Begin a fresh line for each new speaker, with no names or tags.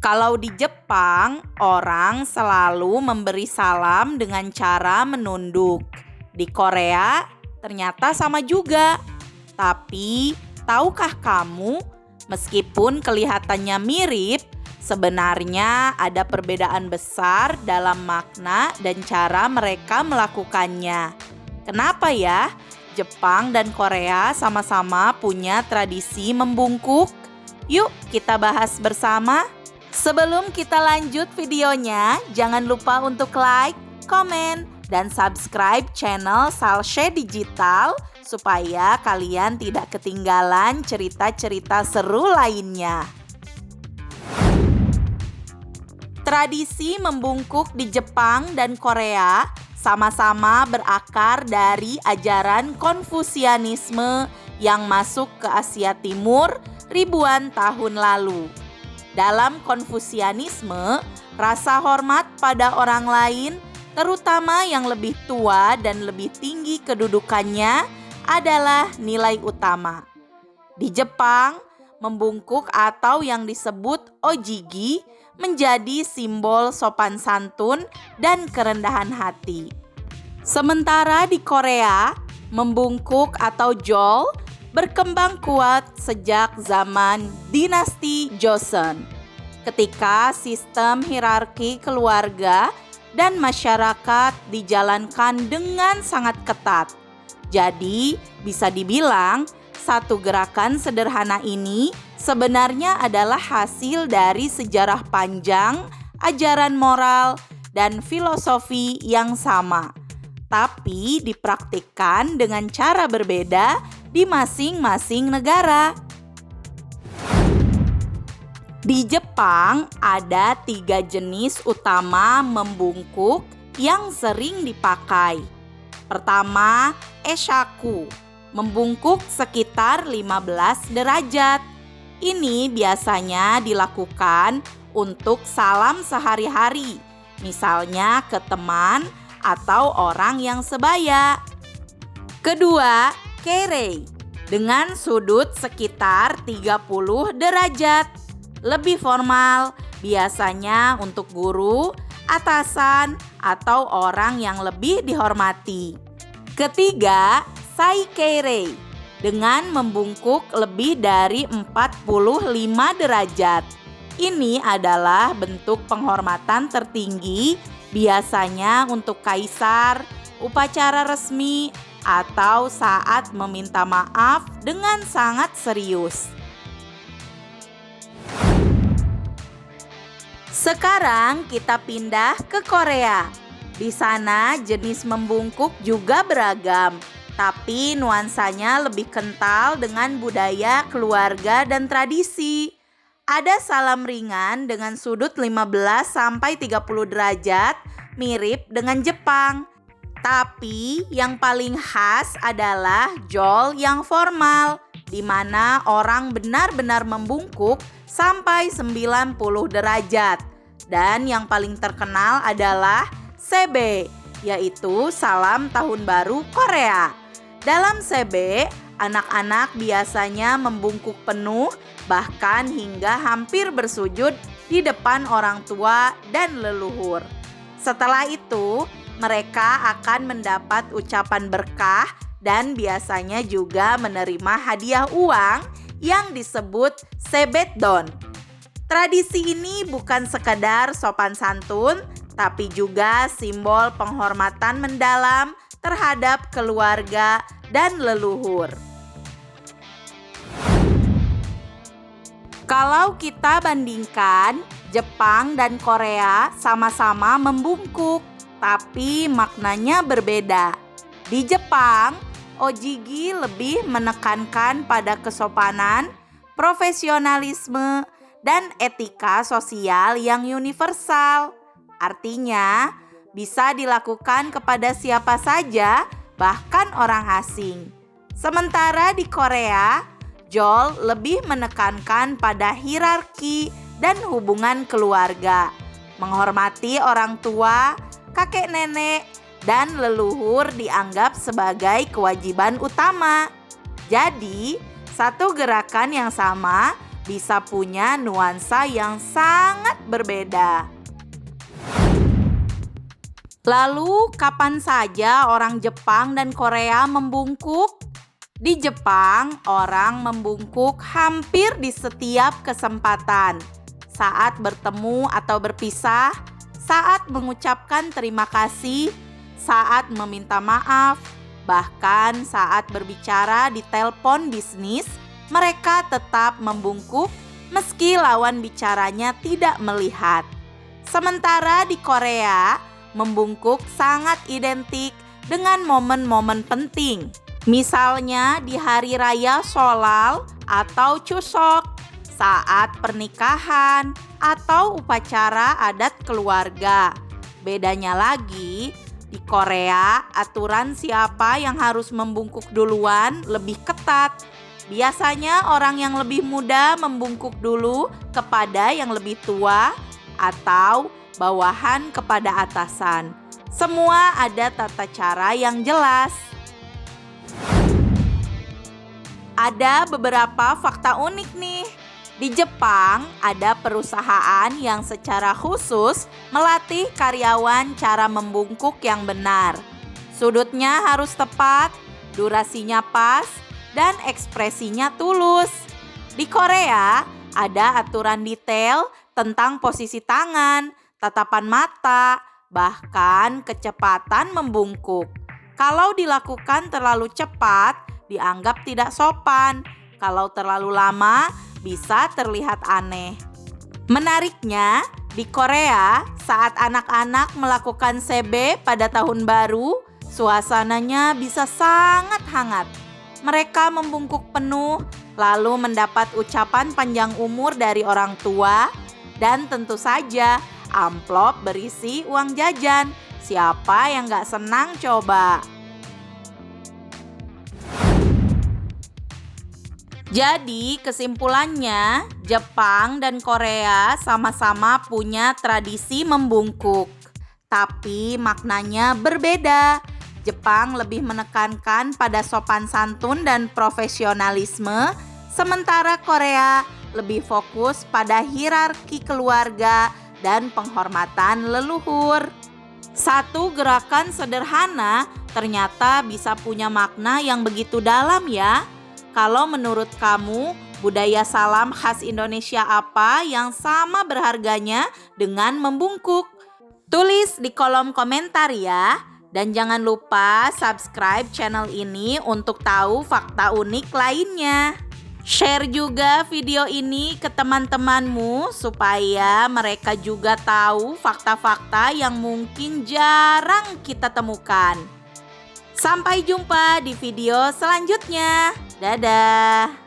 Kalau di Jepang, orang selalu memberi salam dengan cara menunduk. Di Korea, ternyata sama juga. Tapi, tahukah kamu, meskipun kelihatannya mirip, sebenarnya ada perbedaan besar dalam makna dan cara mereka melakukannya. Kenapa ya? Jepang dan Korea sama-sama punya tradisi membungkuk. Yuk kita bahas bersama. Sebelum kita lanjut videonya, jangan lupa untuk like, komen, dan subscribe channel Salshe Digital supaya kalian tidak ketinggalan cerita-cerita seru lainnya. Tradisi membungkuk di Jepang dan Korea sama-sama berakar dari ajaran Konfusianisme yang masuk ke Asia Timur ribuan tahun lalu. Dalam Konfusianisme, rasa hormat pada orang lain, terutama yang lebih tua dan lebih tinggi kedudukannya, adalah nilai utama. Di Jepang, membungkuk atau yang disebut ojigi menjadi simbol sopan santun dan kerendahan hati. Sementara di Korea, membungkuk atau jol berkembang kuat sejak zaman dinasti Joseon, ketika sistem hierarki keluarga dan masyarakat dijalankan dengan sangat ketat. Jadi, bisa dibilang satu gerakan sederhana ini sebenarnya adalah hasil dari sejarah panjang, ajaran moral, dan filosofi yang sama, tapi dipraktikkan dengan cara berbeda di masing-masing negara. Di Jepang ada 3 jenis utama membungkuk yang sering dipakai. Pertama, eshaku, membungkuk sekitar 15 derajat. Ini biasanya dilakukan untuk salam sehari-hari, misalnya ke teman atau orang yang sebaya. Kedua, kere, dengan sudut sekitar 30 derajat. Lebih formal, biasanya untuk guru, atasan, atau orang yang lebih dihormati. Ketiga, saikere, dengan membungkuk lebih dari 45 derajat. Ini adalah bentuk penghormatan tertinggi, biasanya untuk kaisar, upacara resmi, atau saat meminta maaf dengan sangat serius. Sekarang kita pindah ke Korea. Di sana jenis membungkuk juga beragam, tapi nuansanya lebih kental dengan budaya, keluarga, dan tradisi. Ada salam ringan dengan sudut 15-30 derajat, mirip dengan Jepang. Tapi yang paling khas adalah jol yang formal, di mana orang benar-benar membungkuk sampai 90 derajat. Dan yang paling terkenal adalah sebe, yaitu salam tahun baru Korea. Dalam sebe, anak-anak biasanya membungkuk penuh, bahkan hingga hampir bersujud di depan orang tua dan leluhur. Setelah itu, mereka akan mendapat ucapan berkah dan biasanya juga menerima hadiah uang yang disebut sebetdon. Tradisi ini bukan sekadar sopan santun, tapi juga simbol penghormatan mendalam terhadap keluarga dan leluhur. Kalau kita bandingkan, Jepang dan Korea sama-sama membungkuk, tapi maknanya berbeda. Di Jepang, ojigi lebih menekankan pada kesopanan, profesionalisme, dan etika sosial yang universal. Artinya, bisa dilakukan kepada siapa saja, bahkan orang asing. Sementara di Korea, jol lebih menekankan pada hierarki dan hubungan keluarga, menghormati orang tua, kakek nenek, dan leluhur dianggap sebagai kewajiban utama. Jadi, satu gerakan yang sama bisa punya nuansa yang sangat berbeda. Lalu, kapan saja orang Jepang dan Korea membungkuk? Di Jepang, orang membungkuk hampir di setiap kesempatan. Saat bertemu atau berpisah, saat mengucapkan terima kasih, saat meminta maaf, bahkan saat berbicara di telepon bisnis, mereka tetap membungkuk meski lawan bicaranya tidak melihat. Sementara di Korea, membungkuk sangat identik dengan momen-momen penting. Misalnya di hari raya Solal atau Chuseok, saat pernikahan atau upacara adat keluarga. Bedanya lagi, di Korea aturan siapa yang harus membungkuk duluan lebih ketat. Biasanya orang yang lebih muda membungkuk dulu kepada yang lebih tua atau bawahan kepada atasan. Semua ada tata cara yang jelas. Ada beberapa fakta unik nih. Di Jepang, ada perusahaan yang secara khusus melatih karyawan cara membungkuk yang benar. Sudutnya harus tepat, durasinya pas, dan ekspresinya tulus. Di Korea, ada aturan detail tentang posisi tangan, tatapan mata, bahkan kecepatan membungkuk. Kalau dilakukan terlalu cepat, dianggap tidak sopan. Kalau terlalu lama, bisa terlihat aneh. Menariknya, di Korea, saat anak-anak melakukan sebe pada tahun baru, suasananya bisa sangat hangat. Mereka membungkuk penuh, lalu mendapat ucapan panjang umur dari orang tua, dan tentu saja amplop berisi uang jajan. Siapa yang gak senang coba? Jadi kesimpulannya, Jepang dan Korea sama-sama punya tradisi membungkuk. Tapi maknanya berbeda. Jepang lebih menekankan pada sopan santun dan profesionalisme, sementara Korea lebih fokus pada hierarki keluarga dan penghormatan leluhur. Satu gerakan sederhana ternyata bisa punya makna yang begitu dalam ya. Kalau menurut kamu, budaya salam khas Indonesia apa yang sama berharganya dengan membungkuk? Tulis di kolom komentar ya. Dan jangan lupa subscribe channel ini untuk tahu fakta unik lainnya. Share juga video ini ke teman-temanmu supaya mereka juga tahu fakta-fakta yang mungkin jarang kita temukan. Sampai jumpa di video selanjutnya. Dadah!